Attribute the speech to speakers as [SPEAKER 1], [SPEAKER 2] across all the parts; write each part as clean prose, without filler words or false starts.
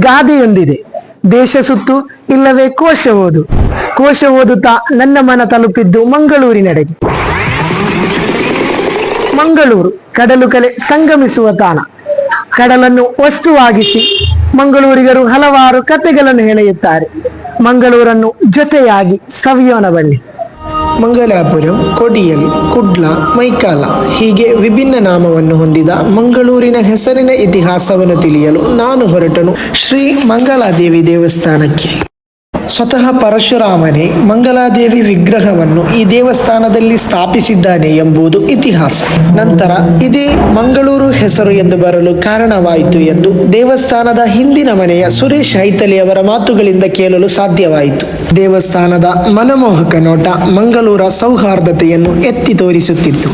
[SPEAKER 1] ಗಾದೆಯೊಂದಿದೆ, ದೇಶ ಸುತ್ತು ಇಲ್ಲವೇ ಕೋಶ ಓದು. ಕೋಶ ಓದುತ್ತಾ ನನ್ನ ಮನ ತಲುಪಿದ್ದು ಮಂಗಳೂರಿನೆಡೆಗೆ. ಮಂಗಳೂರು ಕಡಲು ಕಲೆ ಸಂಗಮಿಸುವ ತಾಣ. ಕಡಲನ್ನು ವಸ್ತುವಾಗಿಸಿ ಮಂಗಳೂರಿಗರು ಹಲವಾರು ಕಥೆಗಳನ್ನು ಹೆಣೆಯುತ್ತಾರೆ. ಮಂಗಳೂರನ್ನು ಜೊತೆಯಾಗಿ ಸವಿಯೋಣ ಬನ್ನಿ.
[SPEAKER 2] ಮಂಗಲಾಪುರಂ, ಕೊಡಿಯಲ್, ಕುಡ್ಲ, ಮೈಕಾಲ ಹೀಗೆ ವಿಭಿನ್ನ ನಾಮವನ್ನು ಹೊಂದಿದ ಮಂಗಳೂರಿನ ಹೆಸರಿನ ಇತಿಹಾಸವನ್ನು ತಿಳಿಯಲು ನಾನು ಹೊರಟನು ಶ್ರೀ ಮಂಗಲಾದೇವಿ ದೇವಸ್ಥಾನಕ್ಕೆ. ಸ್ವತಃ ಪರಶುರಾಮನೇ ಮಂಗಲಾದೇವಿ ವಿಗ್ರಹವನ್ನು ಈ ದೇವಸ್ಥಾನದಲ್ಲಿ ಸ್ಥಾಪಿಸಿದ್ದಾನೆ ಎಂಬುದು ಇತಿಹಾಸ. ನಂತರ ಇದೇ ಮಂಗಳೂರು ಹೆಸರು ಎಂದು ಬರಲು ಕಾರಣವಾಯಿತು ಎಂದು ದೇವಸ್ಥಾನದ ಹಿಂದಿನ ಮನೆಯ ಸುರೇಶ್ ಹೈತಲಿಯವರ ಮಾತುಗಳಿಂದ ಕೇಳಲು ಸಾಧ್ಯವಾಯಿತು. ದೇವಸ್ಥಾನದ ಮನಮೋಹಕ ನೋಟ ಮಂಗಳೂರ ಸೌಹಾರ್ದತೆಯನ್ನು ಎತ್ತಿ ತೋರಿಸುತ್ತಿತ್ತು.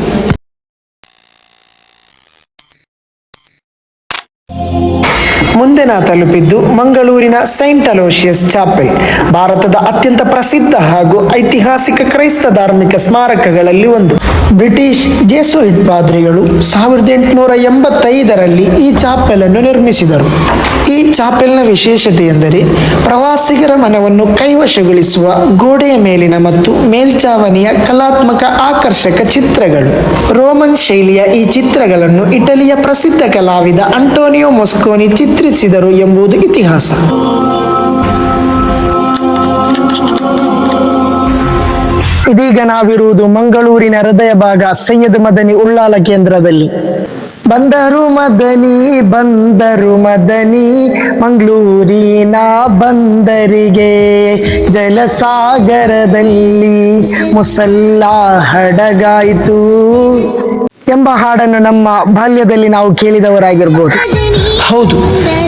[SPEAKER 2] ಮುಂದೆ ನಾ ತಲುಪಿದ್ದು ಮಂಗಳೂರಿನ ಸೈಂಟ್ ಅಲೋಶಿಯಸ್ ಚಾಪೆಲ್, ಭಾರತದ ಅತ್ಯಂತ ಪ್ರಸಿದ್ಧ ಹಾಗೂ ಐತಿಹಾಸಿಕ ಕ್ರೈಸ್ತ ಧಾರ್ಮಿಕ ಸ್ಮಾರಕಗಳಲ್ಲಿ ಒಂದು. ಬ್ರಿಟಿಷ್ ಜೆಸುಯಿಟ್ ಪಾದ್ರಿಗಳು 1885ರಲ್ಲಿ ಈ ಚಾಪೆಲ್ ಅನ್ನು ನಿರ್ಮಿಸಿದರು. ಈ ಚಾಪೆಲ್ನ ವಿಶೇಷತೆ ಎಂದರೆ ಪ್ರವಾಸಿಗರ ಮನವನ್ನು ಕೈವಶಗೊಳಿಸುವ ಗೋಡೆಯ ಮೇಲಿನ ಮತ್ತು ಮೇಲ್ಚಾವಣಿಯ ಕಲಾತ್ಮಕ ಆಕರ್ಷಕ ಚಿತ್ರಗಳು. ರೋಮನ್ ಶೈಲಿಯ ಈ ಚಿತ್ರಗಳನ್ನು ಇಟಲಿಯ ಪ್ರಸಿದ್ಧ ಕಲಾವಿದ ಅಂಟೋನಿಯೋ ಮೊಸ್ಕೋನಿ ಚಿತ್ರಿಸಿದರು ಎಂಬುದು ಇತಿಹಾಸ.
[SPEAKER 1] ಇದೀಗ ನಾವಿರುವುದು ಮಂಗಳೂರಿನ ಹೃದಯ ಭಾಗ ಸೈಯದ್ ಮದನಿ ಉಳ್ಳಾಲ ಕೇಂದ್ರದಲ್ಲಿ. ಬಂದರು ಮದನಿ ಬಂದರು ಮದನಿ ಮಂಗಳೂರಿನ ಬಂದರಿಗೆ, ಜಲಸಾಗರದಲ್ಲಿ ಮುಸಲ್ಲ ಹಡಗಾಯಿತು ಎಂಬ ಹಾಡನ್ನು ನಮ್ಮ ಬಾಲ್ಯದಲ್ಲಿ ನಾವು ಕೇಳಿದವರಾಗಿರ್ಬೋದು.
[SPEAKER 2] ಹೌದು,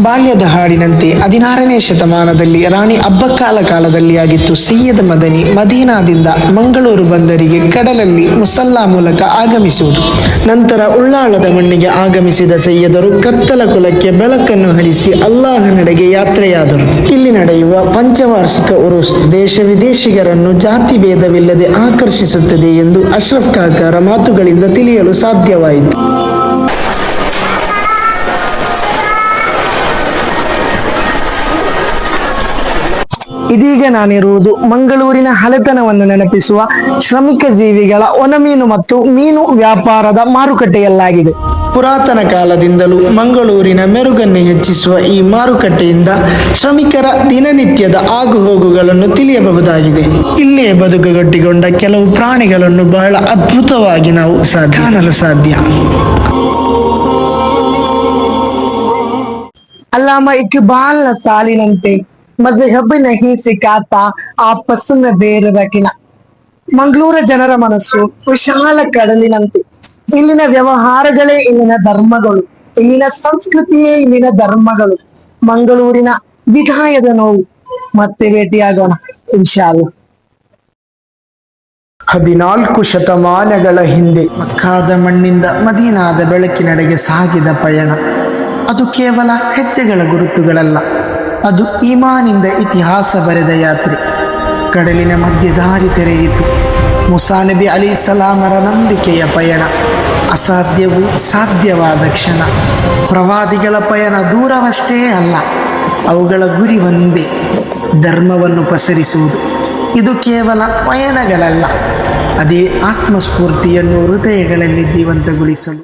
[SPEAKER 2] ಬಾಲ್ಯದ ಹಾಡಿನಂತೆ 16ನೇ ಶತಮಾನದಲ್ಲಿ ರಾಣಿ ಅಬ್ಬಕ್ಕಾಲ ಕಾಲದಲ್ಲಿ ಆಗಿತ್ತು. ಸೈಯದ್ ಮದನಿ ಮದೀನಾದಿಂದ ಮಂಗಳೂರು ಬಂದರಿಗೆ ಕಡಲಲ್ಲಿ ಮುಸಲ್ಲಾ ಮೂಲಕ ಆಗಮಿಸುವುದು. ನಂತರ ಉಳ್ಳಾಳದ ಮಣ್ಣಿಗೆ ಆಗಮಿಸಿದ ಸೈಯದರು ಕತ್ತಲ ಕುಲಕ್ಕೆ ಬೆಳಕನ್ನು ಹರಿಸಿ ಅಲ್ಲಾಹನೆಡೆಗೆ ಯಾತ್ರೆಯಾದರು. ಇಲ್ಲಿ ನಡೆಯುವ ಪಂಚವಾರ್ಷಿಕ ಉರುಸ್ ದೇಶ ವಿದೇಶಿಗರನ್ನು ಜಾತಿ ಭೇದವಿಲ್ಲದೆ ಆಕರ್ಷಿಸುತ್ತದೆ ಎಂದು ಅಶ್ರಫ್ ಕಾಕರ ಮಾತುಗಳಿಂದ ತಿಳಿಯಲು ಸಾಧ್ಯವಾಯಿತು.
[SPEAKER 1] ಇದೀಗ ನಾನಿರುವುದು ಮಂಗಳೂರಿನ ಹಳೆತನವನ್ನು ನೆನಪಿಸುವ ಶ್ರಮಿಕ ಜೀವಿಗಳ ಒಣಮೀನು ಮತ್ತು ಮೀನು ವ್ಯಾಪಾರದ ಮಾರುಕಟ್ಟೆಯಲ್ಲಾಗಿದೆ.
[SPEAKER 2] ಪುರಾತನ ಕಾಲದಿಂದಲೂ ಮಂಗಳೂರಿನ ಮೆರುಗನ್ನು ಹೆಚ್ಚಿಸುವ ಈ ಮಾರುಕಟ್ಟೆಯಿಂದ ಶ್ರಮಿಕರ ದಿನನಿತ್ಯದ ಆಗುಹೋಗುಗಳನ್ನು ತಿಳಿಯಬಹುದಾಗಿದೆ. ಇಲ್ಲಿಯೇ ಬದುಕುಗಟ್ಟಿಕೊಂಡ ಕೆಲವು ಪ್ರಾಣಿಗಳನ್ನು ಬಹಳ ಅದ್ಭುತವಾಗಿ ನಾವು ಕಾಣಲು ಸಾಧ್ಯ.
[SPEAKER 1] ಅಲ್ಲಾಮ ಇಕ್ಬಾಲ್ನ ಸಾಲಿನಂತೆ ಮದ್ಹಬ್ ನಹೀ ಸಿಕಾತಾ ಆಪಸ್ ಮೇ ಬೇರ್ ರಖಿನ. ಮಂಗಳೂರ ಜನರ ಮನಸ್ಸು ವಿಶಾಲ ಕಡಲಿನಂತೆ. ಇಲ್ಲಿನ ವ್ಯವಹಾರಗಳೇ ಇಲ್ಲಿನ ಧರ್ಮಗಳು, ಇಲ್ಲಿನ ಸಂಸ್ಕೃತಿಯೇ ಇಲ್ಲಿನ ಧರ್ಮಗಳು. ಮಂಗಳೂರಿನ ವಿದಾಯದ ನೋವು. ಮತ್ತೆ ಭೇಟಿಯಾಗೋಣ ಇನ್ಶಾಅಲ್ಲಾ.
[SPEAKER 2] 14 ಶತಮಾನಗಳ ಹಿಂದೆ ಮಕ್ಕಾದ ಮಣ್ಣಿಂದ ಮದೀನಾದ ಬೆಳಕಿನೆಡೆಗೆ ಸಾಗಿದ ಪಯಣ. ಅದು ಕೇವಲ ಹೆಜ್ಜೆಗಳ ಗುರುತುಗಳಲ್ಲ, ಅದು ಈಮಾನಿಂದ ಇತಿಹಾಸ ಬರೆದ ಯಾತ್ರೆ. ಕಡಲಿನ ಮಧ್ಯೆ ದಾರಿ ತೆರೆಯಿತು. ಮುಸಾ ನಬಿ ಅಲೈಹಿಸ್ಸಲಾಮರ ನಂಬಿಕೆಯ ಪಯಣ. ಅಸಾಧ್ಯವೂ ಸಾಧ್ಯವಾದ ಕ್ಷಣ. ಪ್ರವಾದಿಗಳ ಪಯಣ ದೂರವಷ್ಟೇ ಅಲ್ಲ, ಅವುಗಳ ಗುರಿ ಒಂದೇ, ಧರ್ಮವನ್ನು ಪಸರಿಸುವುದು. ಇದು ಕೇವಲ ಪಯಣಗಳಲ್ಲ, ಅದೇ ಆತ್ಮಸ್ಫೂರ್ತಿಯನ್ನು ಹೃದಯಗಳಲ್ಲಿ ಜೀವಂತಗೊಳಿಸಲು